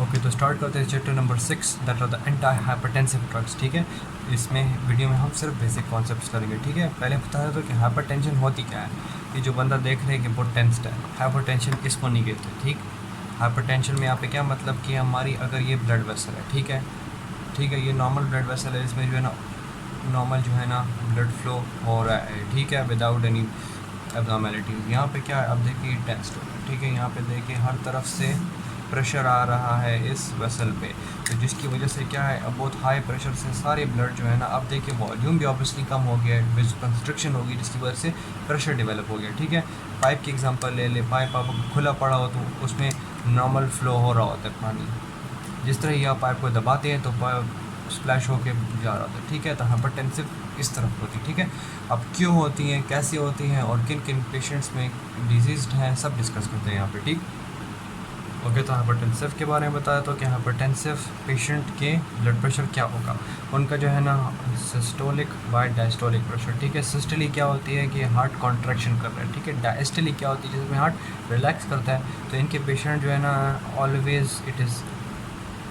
Okay, तो start करते हैं chapter number 6 that are the anti hypertensive drugs. ठीक है, इसमें वीडियो में हम सिर्फ बेसिक कॉन्सेप्ट्स करेंगे। ठीक है, पहले बताया तो कि हाइपरटेंशन होती क्या है। ये जो बंदा देख रहे हैं कि बहुत टेंस्ड है, हाइपरटेंशन किसको नहीं कहते। ठीक, हाइपरटेंशन में यहाँ पे क्या मतलब कि हमारी अगर ये ब्लड वेसल है, ठीक है, ये नॉर्मल ब्लड वेसल है, इसमें जो है ना नॉर्मल जो है ना ब्लड फ्लो हो रहा है, ठीक है, विदाउट एनी एब्नॉर्मेलिटीज़। यहाँ पे क्या है, अब देखिए टेस्ट हो रहा है, ठीक है, यहाँ पे देखिए हर तरफ से प्रेशर आ रहा है इस वेसल पे, तो जिसकी वजह से क्या है, अब बहुत हाई प्रेशर से सारे ब्लड जो है ना, अब देखिए वॉल्यूम भी ऑब्वियसली कम हो गया है, कंस्ट्रक्शन होगी जिसकी वजह से प्रेशर डेवलप हो गया। ठीक है, पाइप की एग्जांपल ले ले, पाइप आप खुला पड़ा हो तो उसमें नॉर्मल फ्लो हो रहा होता है पानी, जिस तरह ही आप पाइप को दबाते हैं तो पाइप स्प्लैश होके जा रहा होता है। ठीक है, तो हाइपरटेंसिव इस तरफ होती है। ठीक है, अब क्यों होती हैं, कैसे होती हैं और किन किन पेशेंट्स में डिजीज़ हैं, सब डिस्कस करते हैं यहाँ पे। ठीक, ओके, तो हाइपरटेंसिव के बारे में बताया तो कि हाइपरटेंसिव पेशेंट के ब्लड प्रेशर क्या होगा, उनका जो है ना सिस्टोलिक बाय डायस्टोलिक प्रेशर। ठीक है, सिस्टोलिक क्या होती है कि हार्ट कॉन्ट्रैक्शन कर रहा है, ठीक है, डायस्टोलिक क्या होती है जिसमें हार्ट रिलैक्स करता है। तो इनके पेशेंट जो है ना always it is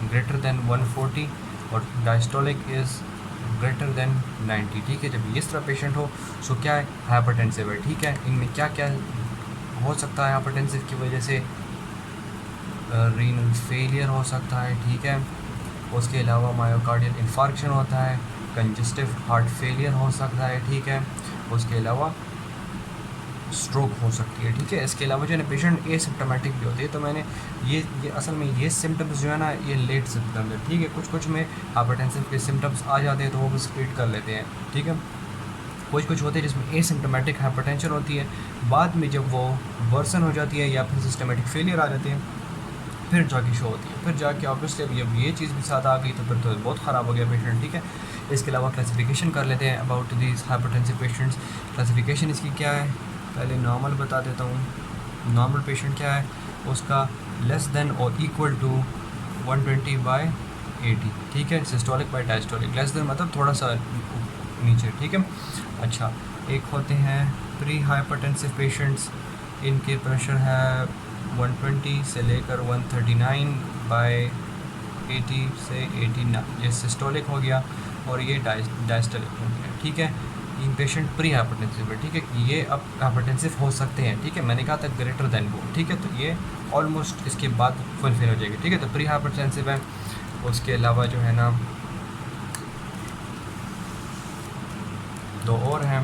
greater than 140 और डायस्टोलिक इज़ ग्रेटर दैन 90। ठीक है, जब इस तरह पेशेंट हो सो क्या है, हाइपरटेंसिव है। ठीक है, इनमें क्या क्या हो सकता है हाइपरटेंसिव की वजह से, रीनल फेलियर हो सकता है। ठीक है, उसके अलावा मायोकार्डियल इन्फार्क्शन होता है, कंजस्टिव हार्ट फेलियर हो सकता है। ठीक है, उसके अलावा स्ट्रोक हो सकती है। ठीक है, इसके अलावा जो है ना पेशेंट एसिम्प्टोमेटिक भी होती है, तो मैंने ये असल में ये सिम्टम्स जो है ना ये लेट सिम्टम्स है। ठीक है, कुछ में हाइपरटेंसिव के सिम्टम्स आ जाते हैं तो वो बस ट्रीट कर लेते हैं। ठीक है, कुछ होते हैं जिसमें एसिम्प्टोमेटिक हाइपरटेंशन होती है, बाद में जब वो वर्सन हो जाती है या फिर सिस्टमेटिक फेलियर आ जाते हैं फिर जाके शो होती है, फिर जाके ऑब्वियसली अब ये चीज़ भी साथ आ गई तो फिर तो बहुत ख़राब हो गया पेशेंट। ठीक है, इसके अलावा क्लासिफिकेशन कर लेते हैं about these hypertensive patients. Classification इसकी क्या है, पहले नॉर्मल बता देता हूँ। नॉर्मल पेशेंट क्या है, उसका लेस देन और इक्वल टू 120/80। ठीक है, systolic by diastolic, less than मतलब थोड़ा सा नीचे। ठीक है, अच्छा, एक होते हैं प्री हाइपरटेंसिव पेशेंट्स, इनके प्रेशर है 120 से लेकर 139/80 से 89, ये सिस्टोलिक हो गया और ये डायस्टोलिक हो गया। ठीक है, ये पेशेंट प्री हाइपरटेंसिव है। ठीक है, ये अब हाइपरटेंसिव हो सकते हैं। ठीक है, मैंने कहा था ग्रेटर देन वो। ठीक है, तो ये ऑलमोस्ट इसके बाद फुलफिल हो जाएगी। ठीक है, तो प्री हाइपरटेंसिव है। उसके अलावा जो है ना दो और हैं,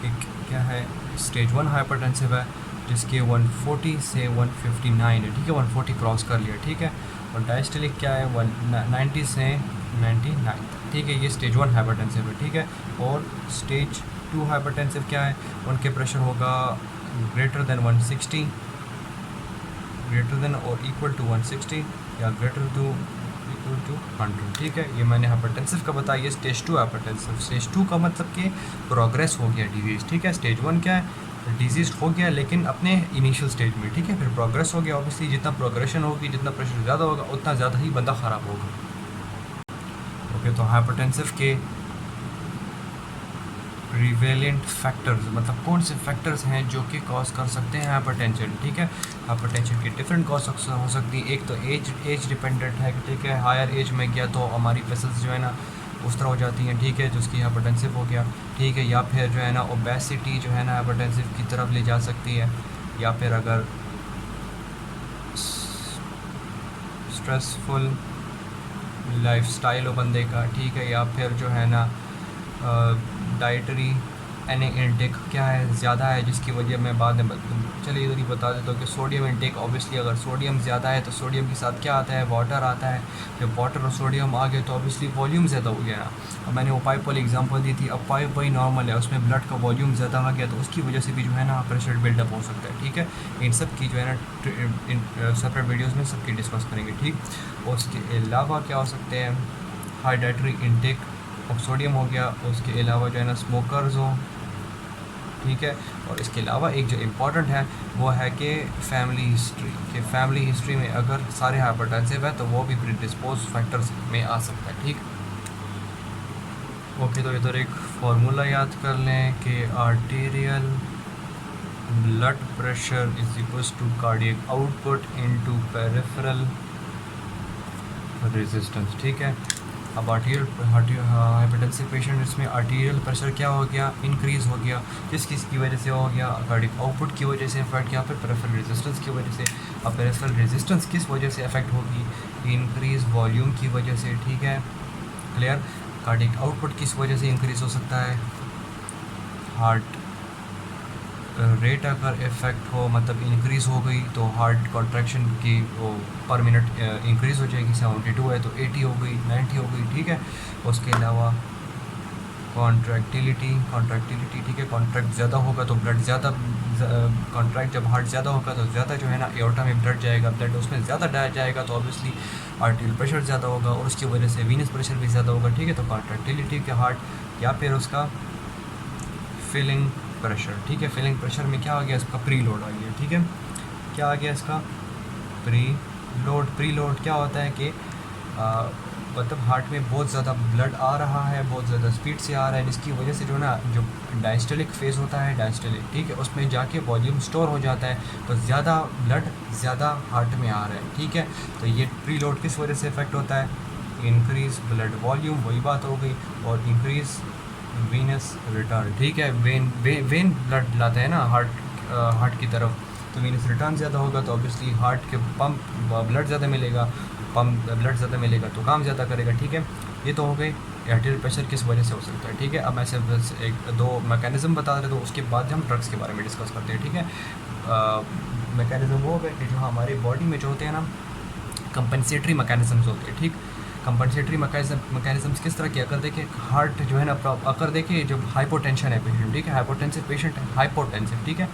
एक क्या है स्टेज 1 हाइपरटेंसिव है जिसके 140 से 159 है। ठीक है, 140 क्रॉस कर लिया। ठीक है, और डायस्टोलिक क्या है 190 से 99। ठीक है, ये स्टेज 1 हाइपरटेंसिव है। ठीक है, और स्टेज 2 हाइपरटेंसिव क्या है, उनके प्रेशर होगा ग्रेटर देन 160, ग्रेटर देन और इक्वल टू 160 या ग्रेटर टू इक्वल टू 100। ठीक है, ये मैंने हाइपरटेंसिव का बताया। ये स्टेज 2 हाइपरटेंसिव, स्टेज 2 का मतलब कि प्रोग्रेस हो गया डिजीज़। ठीक है, स्टेज 1 क्या है, डिजीज़ हो गया लेकिन अपने इनिशियल स्टेज में। ठीक है, फिर प्रोग्रेस हो गया, ऑब्वियसली जितना प्रोग्रेशन होगी, जितना प्रेशर ज़्यादा होगा उतना ज़्यादा ही बंदा ख़राब होगा। ओके, तो हाइपरटेंसिव के प्रिवेलेंट फैक्टर्स मतलब कौन से फैक्टर्स हैं जो कि कॉज कर सकते हैं हाइपरटेंशन। ठीक है, हाइपरटेंशन की डिफरेंट कॉज हो सकती है। एक तो एज डिपेंडेंट है। ठीक है, हायर एज में गया तो हमारी वेसल्स जो है ना उस तरह हो जाती हैं। ठीक है, जिसकी हाइपरटेंसिव हो गया। ठीक है, या फिर जो है ना ओबेसिटी जो है ना हाइपरटेंसिव की तरफ ले जा सकती है, या फिर अगर स्ट्रेसफुल लाइफस्टाइल हो बंदे का। ठीक है, या फिर जो है ना डाइटरी इनटेक क्या है ज़्यादा है, जिसकी वजह मैं बाद में चलिए इधर ही बता देता हूँ कि सोडियम इनटेक, ऑब्वियसली अगर सोडियम ज़्यादा है तो सोडियम के साथ क्या आता है, वाटर आता है। जब वाटर और सोडियम आ गए तो ऑब्वियसली वॉल्यूम ज़्यादा हो गया। अब मैंने वो पाइप वाली एग्जांपल दी थी, अब पाइप वही नॉर्मल है, उसमें ब्लड का वॉल्यूम ज़्यादा आ गया तो उसकी वजह से भी जो है ना प्रेशर बिल्डअप हो सकता है। ठीक है, इन सब की जो है ना सेपरेट वीडियोज़ में सबकी डिस्कस करेंगे। ठीक, उसके अलावा क्या हो सकते हैं, high dietary intake of sodium हो गया, उसके अलावा जो है ना स्मोकर्स हो। ठीक है, और इसके अलावा एक जो इम्पॉर्टेंट है वो है कि फैमिली हिस्ट्री, कि फैमिली हिस्ट्री में अगर सारे हाइपरटेंसिव है तो वो भी प्रीडिस्पोज फैक्टर्स में आ सकता है। ठीक, ओके, तो इधर एक फार्मूला याद कर लें कि arterial blood pressure is equals to cardiac output into peripheral resistance, ठीक है। अब आर्टीरियल हाइपरटेंसिव पेशेंट, इसमें आर्टीरियल प्रेशर क्या हो गया, इंक्रीज़ हो गया। किस की वजह से हो गया, कार्डिक आउटपुट की वजह से इफेक्ट, या फिर पेरिफेरल रेजिस्टेंस की वजह से। अब पेरिफेरल रेजिस्टेंस किस वजह से इफेक्ट होगी, इंक्रीज़ वॉल्यूम की वजह से, ठीक है, क्लियर। कार्डिक आउटपुट किस वजह से इंक्रीज़ हो सकता है, हार्ट रेट अगर इफ़ेक्ट हो, मतलब इंक्रीज़ हो गई तो हार्ट कॉन्ट्रैक्शन की वो पर मिनट इंक्रीज़ हो जाएगी। 72 है तो 80 हो गई, 90 हो गई, ठीक है। उसके अलावा कॉन्ट्रैक्टिलिटी, ठीक है, कॉन्ट्रैक्ट ज़्यादा होगा तो ब्लड ज़्यादा, कॉन्ट्रैक्ट जब हार्ट ज़्यादा होगा तो ज़्यादा जो है ना एओर्टा में ब्लड जाएगा, ब्लड उसमें ज़्यादा जाएगा तो ऑब्वियसली आर्टियल प्रेशर ज़्यादा होगा और उसकी वजह से वीनस प्रेशर भी ज़्यादा होगा, ठीक है। तो कॉन्ट्रैक्टिलिटी के हार्ट, या फिर उसका फिलिंग प्रेशर, ठीक है। फिलिंग प्रेशर में क्या आ गया, इसका प्री लोड आ गया, ठीक है। क्या आ गया इसका, प्री लोड क्या होता है कि मतलब हार्ट में बहुत ज़्यादा ब्लड आ रहा है, बहुत ज़्यादा स्पीड से आ रहा है, जिसकी वजह से जो ना जो डायस्टोलिक फेज़ होता है, डायस्टोलिक, ठीक है, उसमें जाके वॉल्यूम स्टोर हो जाता है, तो ज़्यादा ब्लड ज़्यादा हार्ट में आ रहा है, ठीक है। तो ये प्री लोड किस वजह से इफेक्ट होता है, इंक्रीज़ ब्लड वॉल्यूम, वही बात हो गई, और इंक्रीज़ वीनस रिटर्न, ठीक है। वेन ब्लड लाता है ना हार्ट की तरफ, तो वीनस रिटर्न ज़्यादा होगा तो ऑब्वियसली हार्ट के पंप ब्लड ज़्यादा मिलेगा, ब्लड ज़्यादा मिलेगा तो काम ज़्यादा करेगा, ठीक है। ये तो हो गई आर्टेरियल प्रेशर किस वजह से हो सकता है, ठीक है। अब मैं सिर्फ बस एक दो मैकेनिज़्म बता रहे, तो उसके बाद हम ड्रग्स के बारे में डिस्कस करते हैं, ठीक है। मैकेनिज़्म वो है कि जो हमारे बॉडी में जो होते हैं ना कंपनसेटरी मैकेनिज़म्स होते हैं, ठीक। कंपनसेटरी मैकेनिज़म्स किस तरह की, अगर देखिए हार्ट जो है ना, अगर देखिए जब हाइपोटेंशन है पेशेंट, ठीक है, हाइपोटेंसिव पेशेंट है, हाइपोटेंसिव, ठीक है,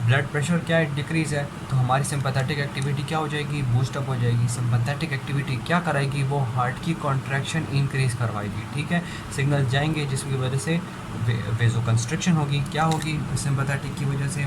ब्लड प्रेशर क्या है, डिक्रीज़ है, तो हमारी सिंपैथेटिक एक्टिविटी क्या हो जाएगी, बूस्टअप हो जाएगी। सिंपैथेटिक एक्टिविटी क्या कराएगी, वो हार्ट की कॉन्ट्रैक्शन इंक्रीज़ करवाएगी, ठीक है। सिग्नल जाएंगे जिसकी वजह से वेज़ोकंस्ट्रिक्शन होगी, क्या होगी, सिंपैथेटिक की वजह से,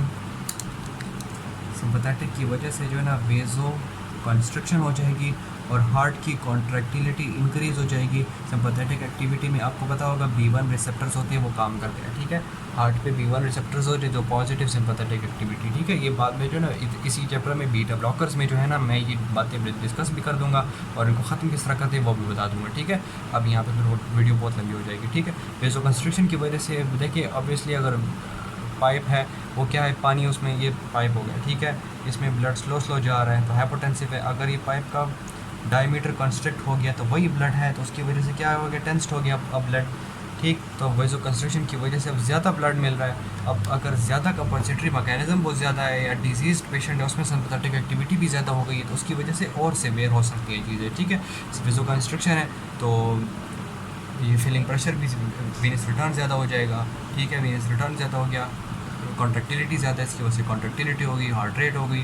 सिंपैथेटिक की वजह से जो है ना वेज़ो कंस्ट्रक्शन हो जाएगी और हार्ट की कॉन्ट्रैक्टिलिटी इंक्रीज़ हो जाएगी। सिंपैथेटिक एक्टिविटी में आपको पता होगा B1 रिसेप्टर्स होते हैं, वो काम करते हैं, ठीक है। हार्ट पे B1 रिसेप्टर्स होते हैं जो पॉजिटिव सिंपैथेटिक एक्टिविटी, ठीक है। ये बाद में जो है ना इसी चैप्टर में बीटा ब्लॉकर्स में जो है ना मैं ये बातें डिस्कस भी कर दूंगा और इनको ख़त्म किस तरह करते हैं वो भी बता दूंगा, ठीक है। अब यहाँ पे फिर वीडियो बहुत लंबी हो जाएगी, ठीक है। वेज़ो कंस्ट्रक्शन की वजह से देखिए ऑब्वियसली अगर पाइप है वो क्या है, पानी उसमें, ये पाइप हो गया, ठीक है, इसमें ब्लड स्लो जा रहा है तो हाइपोटेंसिव है। अगर ये पाइप का डायमीटर कंस्ट्रिक्ट हो गया तो वही ब्लड है, तो उसकी वजह से क्या हो गया, टेंस्ड हो गया अब ब्लड, ठीक। तो वेज़ो कंस्ट्रक्शन की वजह से अब ज़्यादा ब्लड मिल रहा है। अब अगर ज़्यादा कंपनसेटरी मैकेनिज़्म बहुत ज़्यादा है या डिजीज़ पेशेंट है, उसमें सिंपैथेटिक एक्टिविटी भी ज़्यादा हो गई है, तो उसकी वजह से और सीवियर हो सकती है चीज़ें, ठीक है। वेज़ो कंस्ट्रक्शन है तो ये फिलिंग प्रेशर भी, वीनस रिटर्न ज़्यादा हो जाएगा, ठीक है। वीनस रिटर्न ज़्यादा हो गया, कॉन्ट्रैक्टिलिटी ज़्यादा है, इसकी वजह से कॉन्ट्रैक्टिलिटी होगी, हार्ट रेट हो गई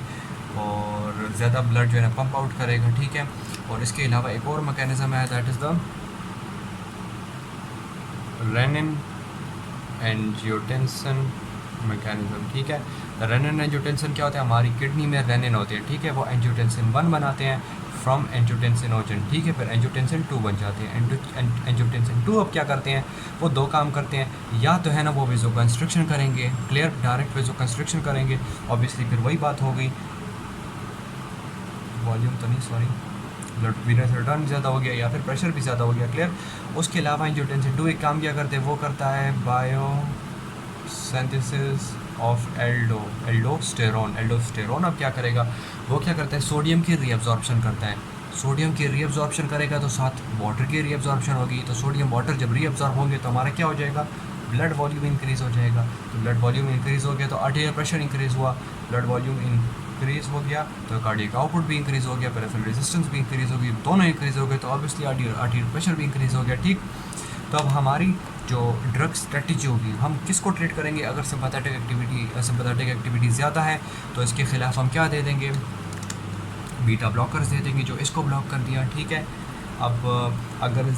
और ज़्यादा ब्लड जो है ना पंप आउट करेगा, ठीक है। और इसके अलावा एक और मैकेनिज़्म है, that is the renin angiotensin mechanism, ठीक है। रेनिन एंजियोटेंसिन क्या होता है, हमारी किडनी में रेनिन होते हैं, ठीक है, वो एंजियोटेंसिन 1 बनाते हैं फ्रॉम एंजियोटेंसिनोजन, ठीक है, फिर एंजियोटेंसिन 2 बन जाते हैं। एंजियोटेंसिन 2 अब क्या करते हैं, वो दो काम करते हैं, या तो है ना वो वेज़ो कंस्ट्रक्शन करेंगे, क्लियर, डायरेक्ट वेज़ो कंस्ट्रक्शन करेंगे, ऑब्वियसली फिर वही बात हो गई, वॉल्यूम तो नहीं, सॉरी, ब्लड वीनस रिटर्न ज़्यादा हो गया या फिर प्रेशर भी ज़्यादा हो गया, क्लियर। उसके अलावा एंजियोटेंसिन 2 एक काम क्या करते हैं, वो करता है बायो सिंथेसिस ऑफ एल्डोस्टेरोन। अब क्या करेगा, वो क्या करता है, सोडियम की रीअब्जॉर्प्शन करता है। सोडियम की रीअब्जॉर्प्शन करेगा तो साथ वाटर की रीअब्जॉर्प्शन होगी, तो सोडियम वाटर जब रीअब्जॉर्ब होंगे तो हमारा क्या हो जाएगा, ब्लड वॉल्यूम इंक्रीज़ हो जाएगा। तो ब्लड वॉल्यूम इंक्रीज़ हो गया तो आर्टेरियल प्रेशर इंक्रीज़ हुआ, ब्लड वॉल्यूम इंक्रीज़ हो गया तो कार्डियक आउटपुट भी इंक्रीज़ हो गया, पेरिफेरल रेजिस्टेंस भी इंक्रीज़ हो गई, दोनों इंक्रीज़ हो गए तो ऑब्वियसली आर्टेरियल प्रेशर भी इंक्रीज़ हो गया, ठीक। तो अब हमारी जो ड्रग स्ट्रेटजी होगी, हम किसको ट्रीट करेंगे, अगर सिंपैथेटिक एक्टिविटी ज़्यादा है तो इसके ख़िलाफ़ हम क्या दे देंगे, बीटा ब्लॉकर्स दे देंगे, जो इसको ब्लॉक कर दिया, ठीक है। अब अगर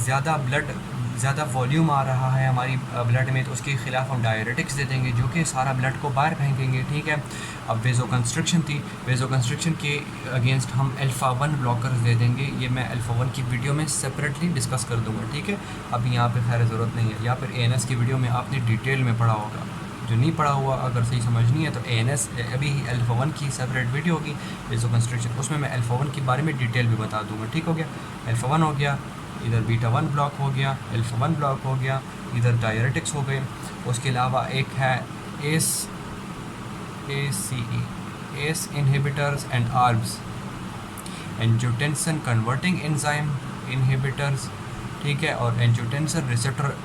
ज़्यादा वॉल्यूम आ रहा है हमारी ब्लड में तो उसके ख़िलाफ़ हम डायरेटिक्स दे देंगे जो कि सारा ब्लड को बाहर फेंकेंगे, ठीक है। अब वेज़ो कंस्ट्रक्शन थी, वेज़ो कंस्ट्रक्शन के अगेंस्ट हम अल्फ़ा 1 ब्लॉकर्स दे देंगे, ये मैं अल्फ़ा 1 की वीडियो में सेपरेटली डिस्कस कर दूँगा, ठीक है। अब यहाँ पे खैर ज़रूरत नहीं है, या फिर ANS की वीडियो में आपने डिटेल में पढ़ा होगा, जो नहीं पढ़ा हुआ, अगर सही समझनी है तो ANS अभी अल्फ़ा 1 की सेपरेट वीडियो होगी वेसोकंस्ट्रिक्शन, उसमें मैं अल्फ़ा 1 के बारे में डिटेल भी बता दूंगा। ठीक हो गया, अल्फ़ा 1 हो गया, इधर बीटा 1 ब्लॉक हो गया, अल्फ़ा 1 ब्लॉक हो गया, इधर डायरेटिक्स हो गए। उसके अलावा एक है ACE inhibitors and ARBs, angiotensin converting enzyme inhibitors, ठीक है, और एंजियोटेंसिन रिसेप्टर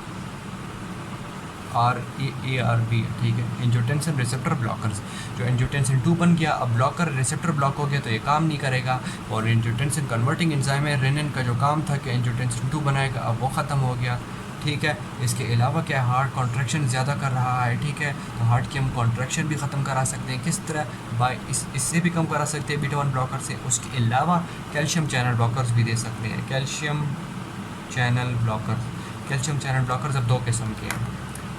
ARB, ठीक है, एंजियोटेंसिन रिसेप्टर ब्लॉकर्स। जो एंजियोटेंसिन 2 बन गया, अब ब्लॉकर रिसेप्टर ब्लॉक हो गया तो ये काम नहीं करेगा। और एंजियोटेंसिन कन्वर्टिंग एंजाइम है, रेनिन का जो काम था कि एंजियोटेंसिन 2 बनाएगा, अब वो ख़त्म हो गया। ठीक है, इसके अलावा क्या हार्ट कॉन्ट्रैक्शन ज़्यादा कर रहा है, ठीक है, तो हार्ट की हम कॉन्ट्रैक्शन भी ख़त्म करा सकते हैं। किस तरह? बाय इससे भी कम करा सकते हैं बीटा 1 ब्लॉकर से। उसके अलावा कैल्शियम चैनल ब्लॉकर्स भी दे सकते हैं। कैल्शियम चैनल ब्लॉकर्स अब 2 किस्म के हैं।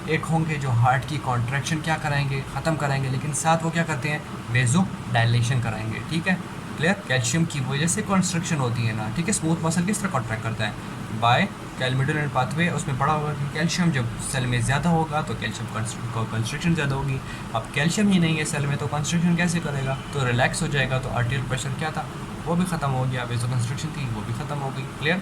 एक होंगे जो हार्ट की कॉन्ट्रैक्शन क्या कराएंगे, ख़त्म कराएंगे, लेकिन साथ वो क्या करते हैं, वेज़ो डायलेशन कराएंगे। ठीक है, क्लियर? कैल्शियम की वजह से कॉन्स्ट्रक्शन होती है ना, ठीक है। स्मूथ मसल किस तरह कॉन्ट्रैक्ट करता है, बाय कैलमिडोल पाथवे। उसमें पढ़ा होगा कि कैल्शियम जब सेल में ज़्यादा होगा तो कैल्शियम कंस्ट्रक्शन ज़्यादा होगी। अब कैल्शियम ही नहीं है सेल में तो कंस्ट्रक्शन कैसे करेगा, तो रिलैक्स हो जाएगा, तो आर्टियल प्रेशर क्या था वो भी ख़त्म हो गया, वेज़ो कंस्ट्रक्शन थी वो भी ख़त्म हो गई। क्लियर?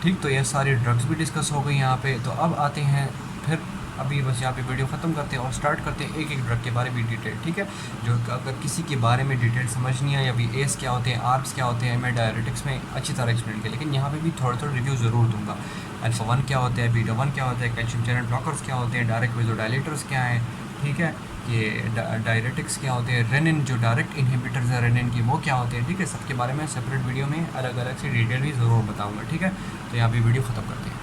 ठीक, तो ये सारी ड्रग्स भी डिस्कस हो गई यहाँ पे। तो अब आते हैं फिर, अभी बस यहाँ पे वीडियो ख़त्म करते हैं और स्टार्ट करते हैं एक एक ड्रग के बारे में डिटेल। ठीक है, जो अगर किसी के बारे में डिटेल समझनी है, या भी एस क्या होते हैं, आर्ब्स क्या होते हैं, मैं डायरेटिक्स में अच्छी तरह एक्सप्लेन किया, लेकिन यहाँ पे भी थोड़ा थोड़ा रिव्यू ज़रूर दूंगा। अल्फ़ा 1 क्या होता है, बीटा 1 क्या होता है, कैल्शियम चैनल ब्लॉकर्स क्या होते हैं, डायरेक्ट वेज़ोडाइलेटर्स क्या हैं, ठीक है, ये डायरेटिक्स क्या होते हैं, रेनिन जो डायरेक्ट इनहिबिटर्स है रेनिन की वो क्या होते हैं। ठीक है, सबके बारे में सेपरेट वीडियो में अलग अलग से डिटेल भी ज़रूर बताऊँगा। ठीक है, तो यहाँ पे वीडियो ख़त्म करते हैं।